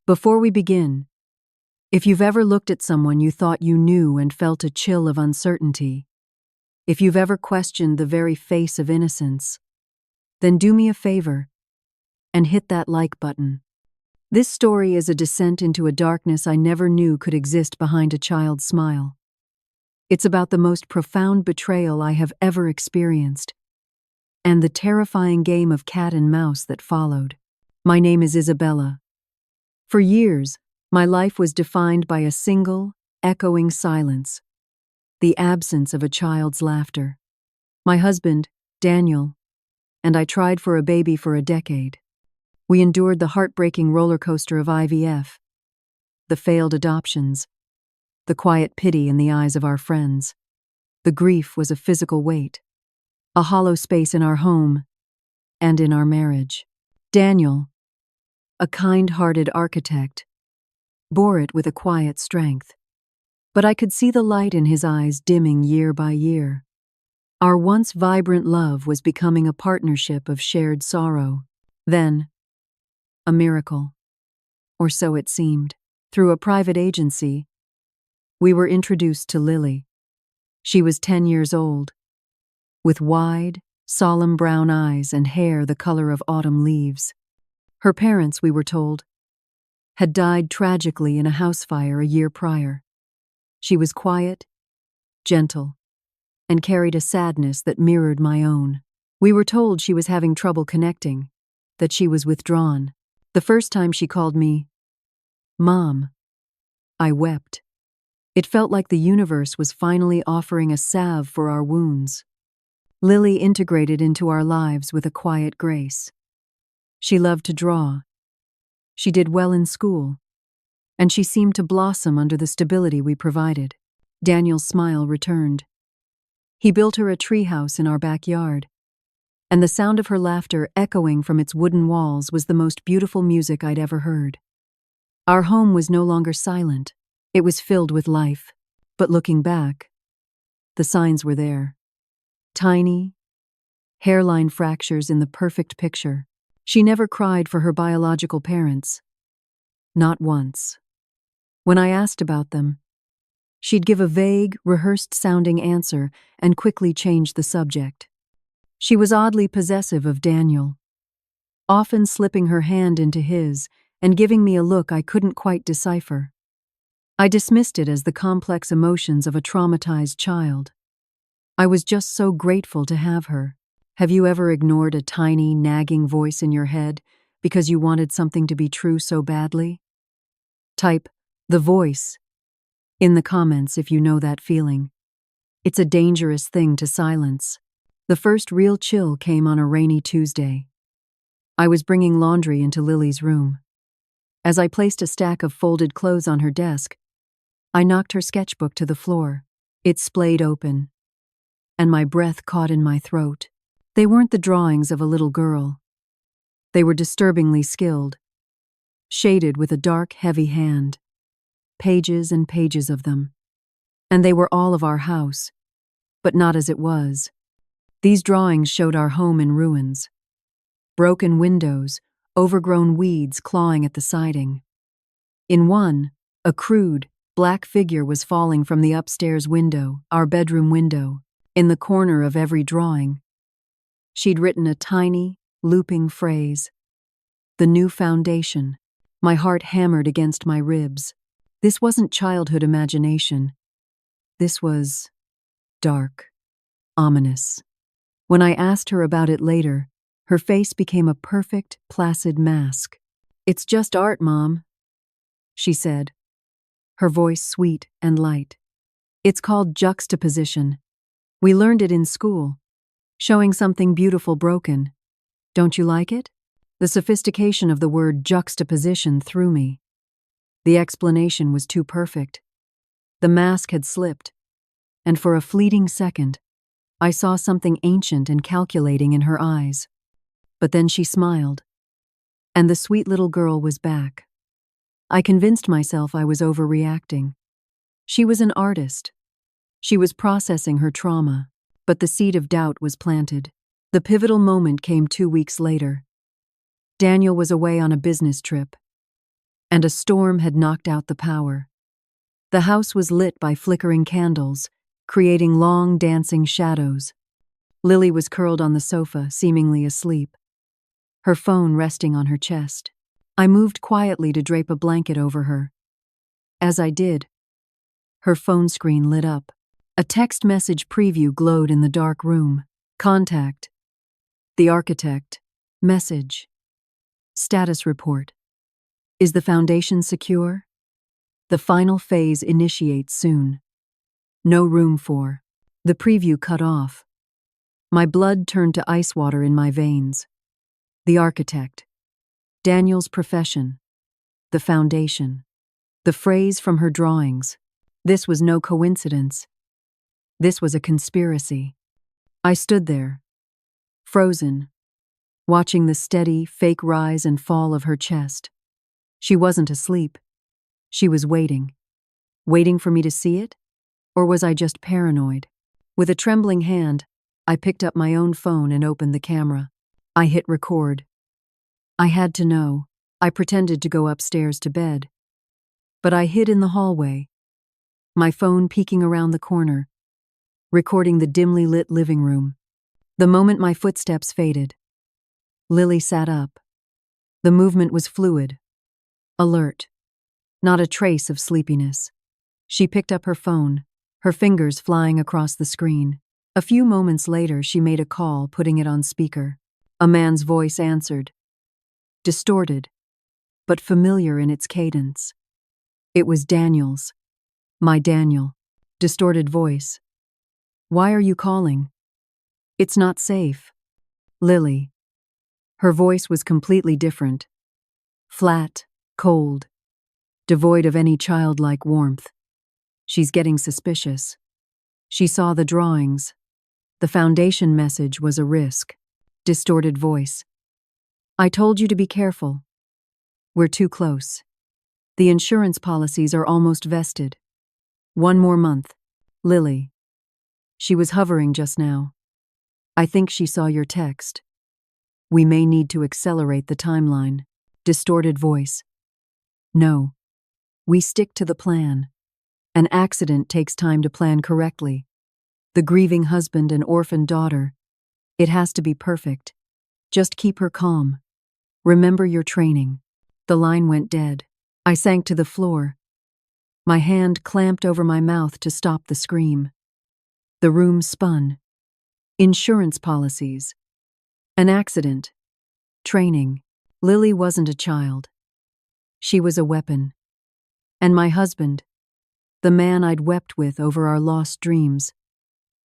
Before we begin, if you've ever looked at someone you thought you knew and felt a chill of uncertainty, if you've ever questioned the very face of innocence, then do me a favor and hit that like button. This story is a descent into a darkness I never knew could exist behind a child's smile. It's about the most profound betrayal I have ever experienced, and the terrifying game of cat and mouse that followed. My name is Isabella. For years, my life was defined by a single, echoing silence, the absence of a child's laughter. My husband, Daniel, and I tried for a baby for a decade. We endured the heartbreaking roller coaster of IVF, the failed adoptions, the quiet pity in the eyes of our friends. The grief was a physical weight, a hollow space in our home and in our marriage. Daniel, a kind-hearted architect, bore it with a quiet strength. But I could see the light in his eyes dimming year by year. Our once vibrant love was becoming a partnership of shared sorrow. Then, a miracle, or so it seemed. Through a private agency, we were introduced to Lily. She was 10 years old, with wide, solemn brown eyes and hair the color of autumn leaves. Her parents, we were told, had died tragically in a house fire a year prior. She was quiet, gentle, and carried a sadness that mirrored my own. We were told she was having trouble connecting, that she was withdrawn. The first time she called me Mom, I wept. It felt like the universe was finally offering a salve for our wounds. Lily integrated into our lives with a quiet grace. She loved to draw. She did well in school, and she seemed to blossom under the stability we provided. Daniel's smile returned. He built her a treehouse in our backyard, and the sound of her laughter echoing from its wooden walls was the most beautiful music I'd ever heard. Our home was no longer silent. It was filled with life. But looking back, the signs were there. Tiny, hairline fractures in the perfect picture. She never cried for her biological parents. Not once. When I asked about them, she'd give a vague, rehearsed-sounding answer and quickly change the subject. She was oddly possessive of Daniel, often slipping her hand into his and giving me a look I couldn't quite decipher. I dismissed it as the complex emotions of a traumatized child. I was just so grateful to have her. Have you ever ignored a tiny, nagging voice in your head because you wanted something to be true so badly? Type "the voice" in the comments if you know that feeling. It's a dangerous thing to silence. The first real chill came on a rainy Tuesday. I was bringing laundry into Lily's room. As I placed a stack of folded clothes on her desk, I knocked her sketchbook to the floor. It splayed open, and my breath caught in my throat. They weren't the drawings of a little girl. They were disturbingly skilled, shaded with a dark, heavy hand. Pages and pages of them. And they were all of our house, but not as it was. These drawings showed our home in ruins. Broken windows, overgrown weeds clawing at the siding. In one, a crude, black figure was falling from the upstairs window, our bedroom window. In the corner of every drawing, she'd written a tiny, looping phrase. The new foundation. My heart hammered against my ribs. This wasn't childhood imagination. This was dark, ominous. When I asked her about it later, her face became a perfect, placid mask. "It's just art, Mom," she said, her voice sweet and light. "It's called juxtaposition. We learned it in school. Showing something beautiful broken. Don't you like it?" The sophistication of the word juxtaposition threw me. The explanation was too perfect. The mask had slipped, and for a fleeting second, I saw something ancient and calculating in her eyes. But then she smiled, and the sweet little girl was back. I convinced myself I was overreacting. She was an artist. She was processing her trauma, but the seed of doubt was planted. The pivotal moment came 2 weeks later. Daniel was away on a business trip. and a storm had knocked out the power. The house was lit by flickering candles, creating long, dancing shadows. Lily was curled on the sofa, seemingly asleep, her phone resting on her chest. I moved quietly to drape a blanket over her. As I did, her phone screen lit up. A text message preview glowed in the dark room. Contact. The architect. Message. Status report. Is the foundation secure? The final phase initiates soon. No room for. The preview cut off. My blood turned to ice water in my veins. The architect. Daniel's profession. The foundation. The phrase from her drawings. This was no coincidence. This was a conspiracy. I stood there, frozen, watching the steady, fake rise and fall of her chest. She wasn't asleep. She was waiting. Waiting for me to see it? Or was I just paranoid? With a trembling hand, I picked up my own phone and opened the camera. I hit record. I had to know. I pretended to go upstairs to bed. But I hid in the hallway, my phone peeking around the corner, recording the dimly lit living room. The moment my footsteps faded, Lily sat up. The movement was fluid, alert, not a trace of sleepiness. She picked up her phone, her fingers flying across the screen. A few moments later, she made a call, putting it on speaker. A man's voice answered, distorted, but familiar in its cadence. It was Daniel's. My Daniel. Distorted voice. Why are you calling? It's not safe. Lily. Her voice was completely different. Flat, cold, devoid of any childlike warmth. She's getting suspicious. She saw the drawings. The foundation message was a risk. Distorted voice. I told you to be careful. We're too close. The insurance policies are almost vested. 1 more month. Lily. She was hovering just now. I think she saw your text. We may need to accelerate the timeline. Distorted voice. No. We stick to the plan. An accident takes time to plan correctly. The grieving husband and orphaned daughter. It has to be perfect. Just keep her calm. Remember your training. The line went dead. I sank to the floor. My hand clamped over my mouth to stop the scream. The room spun. Insurance policies. An accident. Training. Lily wasn't a child. She was a weapon. And my husband, the man I'd wept with over our lost dreams,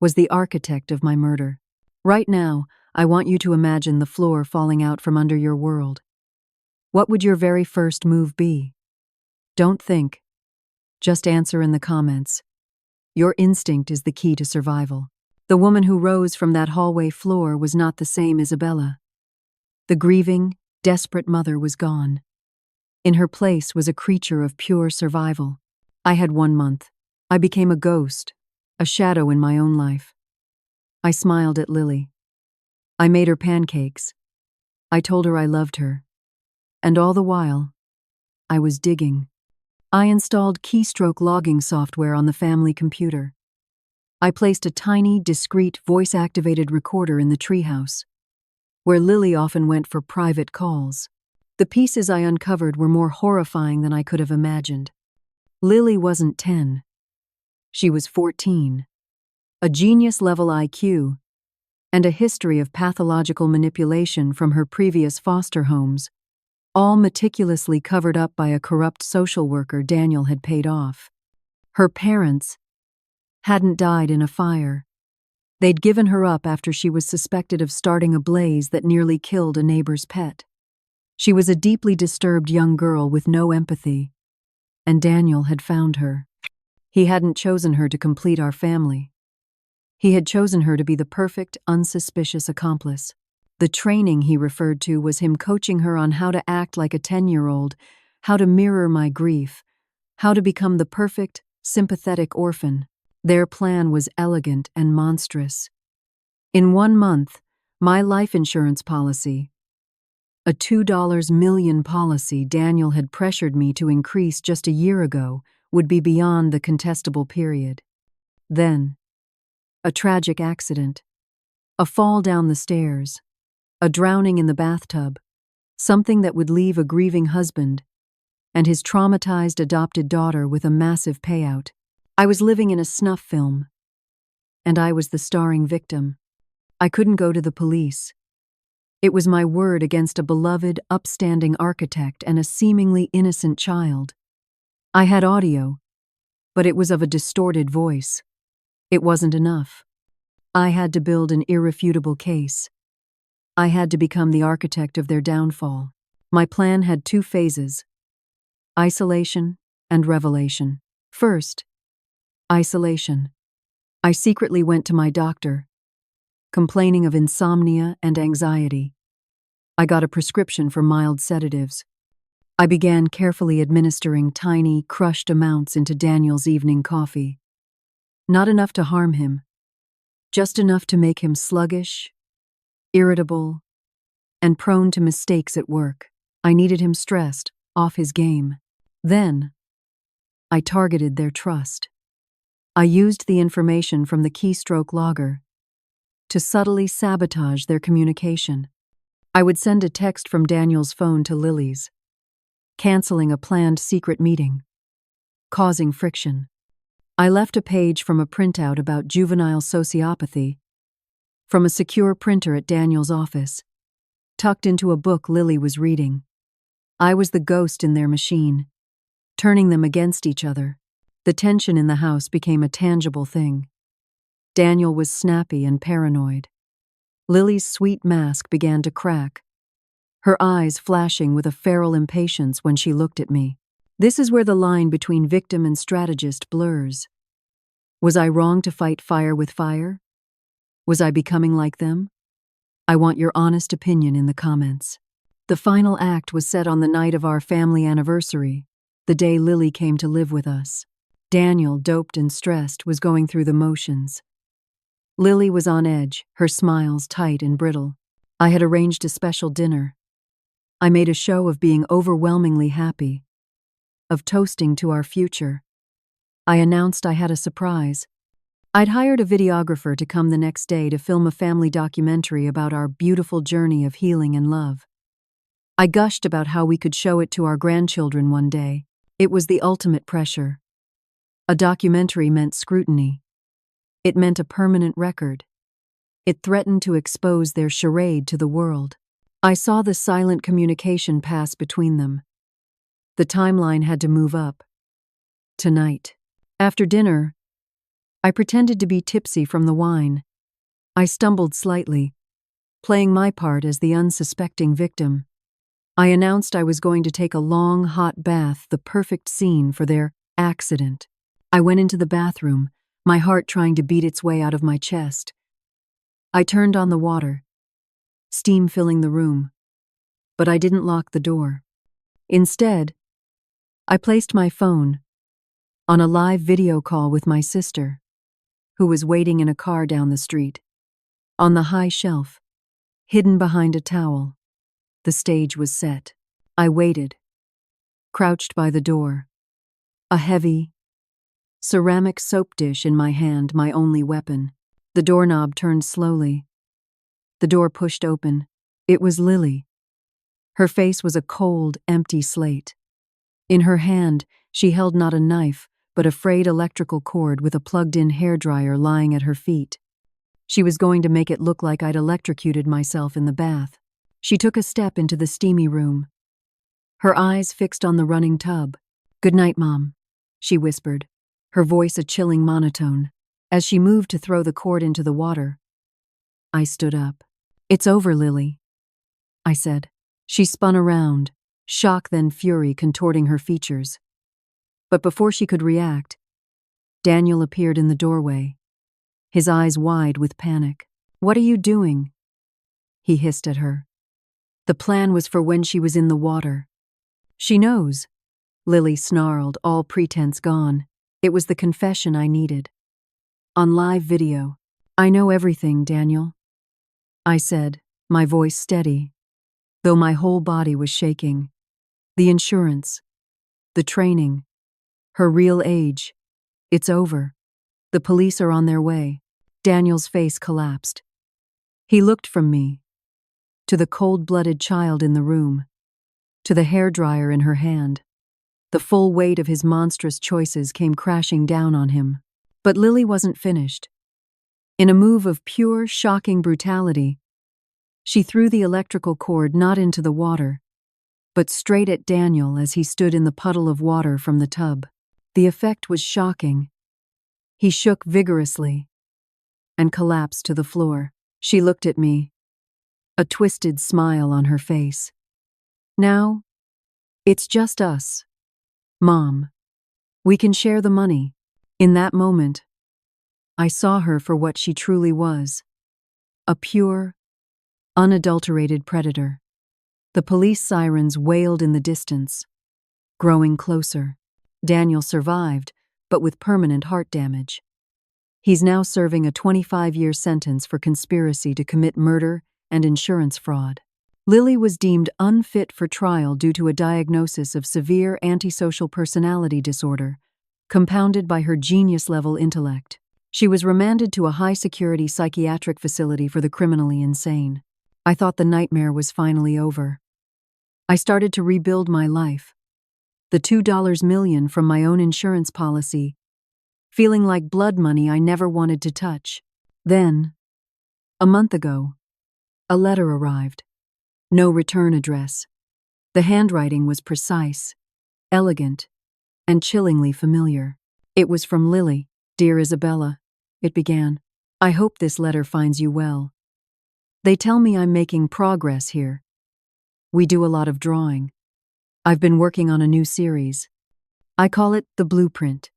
was the architect of my murder. Right now, I want you to imagine the floor falling out from under your world. What would your very first move be? Don't think. Just answer in the comments. Your instinct is the key to survival. The woman who rose from that hallway floor was not the same Isabella. The grieving, desperate mother was gone. In her place was a creature of pure survival. I had 1 month. I became a ghost, a shadow in my own life. I smiled at Lily. I made her pancakes. I told her I loved her. And all the while, I was digging. I installed keystroke logging software on the family computer. I placed a tiny, discreet, voice-activated recorder in the treehouse, where Lily often went for private calls. The pieces I uncovered were more horrifying than I could have imagined. Lily wasn't 10. She was 14. A genius-level IQ, and a history of pathological manipulation from her previous foster homes, all meticulously covered up by a corrupt social worker Daniel had paid off. Her parents hadn't died in a fire. They'd given her up after she was suspected of starting a blaze that nearly killed a neighbor's pet. She was a deeply disturbed young girl with no empathy, and Daniel had found her. He hadn't chosen her to complete our family. He had chosen her to be the perfect, unsuspicious accomplice. The training he referred to was him coaching her on how to act like a 10-year-old, how to mirror my grief, how to become the perfect, sympathetic orphan. Their plan was elegant and monstrous. In 1 month, my life insurance policy, A $2 million policy Daniel had pressured me to increase just a year ago would be beyond the contestable period. Then, a tragic accident. A fall down the stairs. A drowning in the bathtub. Something that would leave a grieving husband and his traumatized adopted daughter with a massive payout. I was living in a snuff film, and I was the starring victim. I couldn't go to the police. It was my word against a beloved, upstanding architect and a seemingly innocent child. I had audio, but it was of a distorted voice. It wasn't enough. I had to build an irrefutable case. I had to become the architect of their downfall. My plan had two phases: isolation and revelation. First, isolation. I secretly went to my doctor, complaining of insomnia and anxiety. I got a prescription for mild sedatives. I began carefully administering tiny, crushed amounts into Daniel's evening coffee. Not enough to harm him, just enough to make him sluggish, irritable, and prone to mistakes at work. I needed him stressed, off his game. Then, I targeted their trust. I used the information from the keystroke logger to subtly sabotage their communication. I would send a text from Daniel's phone to Lily's, canceling a planned secret meeting, causing friction. I left a page from a printout about juvenile sociopathy from a secure printer at Daniel's office, tucked into a book Lily was reading. I was the ghost in their machine, turning them against each other. The tension in the house became a tangible thing. Daniel was snappy and paranoid. Lily's sweet mask began to crack, her eyes flashing with a feral impatience when she looked at me. This is where the line between victim and strategist blurs. Was I wrong to fight fire with fire? Was I becoming like them? I want your honest opinion in the comments. The final act was set on the night of our family anniversary, the day Lily came to live with us. Daniel, doped and stressed, was going through the motions. Lily was on edge, her smiles tight and brittle. I had arranged a special dinner. I made a show of being overwhelmingly happy, of toasting to our future. I announced I had a surprise. I'd hired a videographer to come the next day to film a family documentary about our beautiful journey of healing and love. I gushed about how we could show it to our grandchildren one day. It was the ultimate pressure. A documentary meant scrutiny. It meant a permanent record. It threatened to expose their charade to the world. I saw the silent communication pass between them. The timeline had to move up. Tonight. After dinner, I pretended to be tipsy from the wine. I stumbled slightly, playing my part as the unsuspecting victim. I announced I was going to take a long, hot bath, the perfect scene for their accident. I went into the bathroom, my heart trying to beat its way out of my chest. I turned on the water, steam filling the room, but I didn't lock the door. Instead, I placed my phone on a live video call with my sister, who was waiting in a car down the street. On the high shelf, hidden behind a towel, the stage was set. I waited, crouched by the door, a heavy, ceramic soap dish in my hand, my only weapon. The doorknob turned slowly. The door pushed open. It was Lily. Her face was a cold, empty slate. In her hand, she held not a knife, but a frayed electrical cord with a plugged-in hairdryer lying at her feet. She was going to make it look like I'd electrocuted myself in the bath. She took a step into the steamy room, her eyes fixed on the running tub. "Good night, Mom," she whispered, her voice a chilling monotone. As she moved to throw the cord into the water, I stood up. "It's over, Lily," I said. She spun around, shock then fury contorting her features. But before she could react, Daniel appeared in the doorway, his eyes wide with panic. "What are you doing?" he hissed at her. The plan was for when she was in the water. "She knows," Lily snarled, all pretense gone. It was the confession I needed. On live video. "I know everything, Daniel," I said, my voice steady. though my whole body was shaking. The insurance, the training, her real age. It's over. The police are on their way. Daniel's face collapsed. He looked from me, to the cold-blooded child in the room, to the hairdryer in her hand. The full weight of his monstrous choices came crashing down on him. But Lily wasn't finished. In a move of pure, shocking brutality, she threw the electrical cord not into the water, but straight at Daniel as he stood in the puddle of water from the tub. The effect was shocking. He shook vigorously and collapsed to the floor. She looked at me, a twisted smile on her face. Now, it's just us. Mom, we can share the money. In that moment, I saw her for what she truly was, a pure, unadulterated predator. The police sirens wailed in the distance, growing closer. Daniel survived, but with permanent heart damage. He's now serving a 25-year sentence for conspiracy to commit murder and insurance fraud. Lily was deemed unfit for trial due to a diagnosis of severe antisocial personality disorder, compounded by her genius-level intellect. She was remanded to a high-security psychiatric facility for the criminally insane. I thought the nightmare was finally over. I started to rebuild my life. The $2 million from my own insurance policy, feeling like blood money I never wanted to touch. Then, a month ago, a letter arrived. No return address. The handwriting was precise, elegant, and chillingly familiar. It was from Lily. "Dear Isabella," it began. "I hope this letter finds you well. They tell me I'm making progress here. We do a lot of drawing. I've been working on a new series. I call it The Blueprint.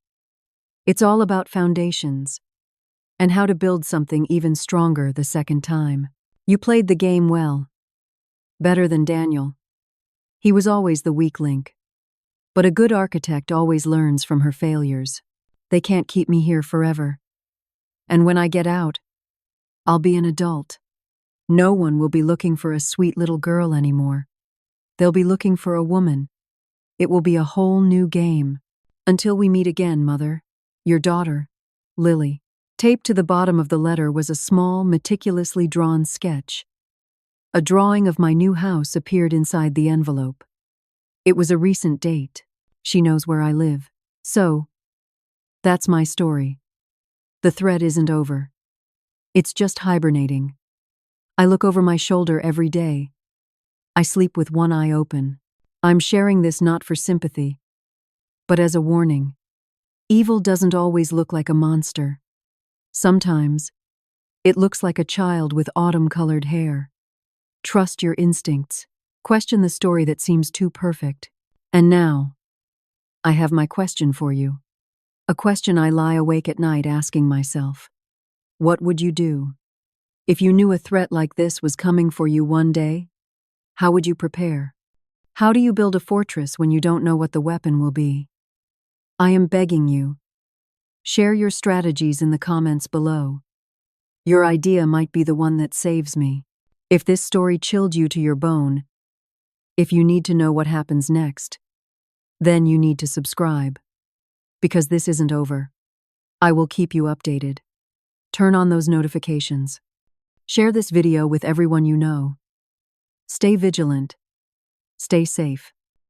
It's all about foundations and how to build something even stronger the second time. You played the game well. Better than Daniel. He was always the weak link. But a good architect always learns from her failures. They can't keep me here forever. And when I get out, I'll be an adult. No one will be looking for a sweet little girl anymore. They'll be looking for a woman. It will be a whole new game. Until we meet again, Mother. Your daughter, Lily." Taped to the bottom of the letter was a small, meticulously drawn sketch. A drawing of my new house appeared inside the envelope. It was a recent date. She knows where I live. So, that's my story. The thread isn't over. It's just hibernating. I look over my shoulder every day. I sleep with one eye open. I'm sharing this not for sympathy, but as a warning. Evil doesn't always look like a monster. Sometimes, it looks like a child with autumn-colored hair. Trust your instincts. Question the story that seems too perfect. And now, I have my question for you. A question I lie awake at night asking myself. What would you do if you knew a threat like this was coming for you one day? How would you prepare? How do you build a fortress when you don't know what the weapon will be? I am begging you. Share your strategies in the comments below. Your idea might be the one that saves me. If this story chilled you to your bone, if you need to know what happens next, then you need to subscribe. Because this isn't over. I will keep you updated. Turn on those notifications. Share this video with everyone you know. Stay vigilant. Stay safe.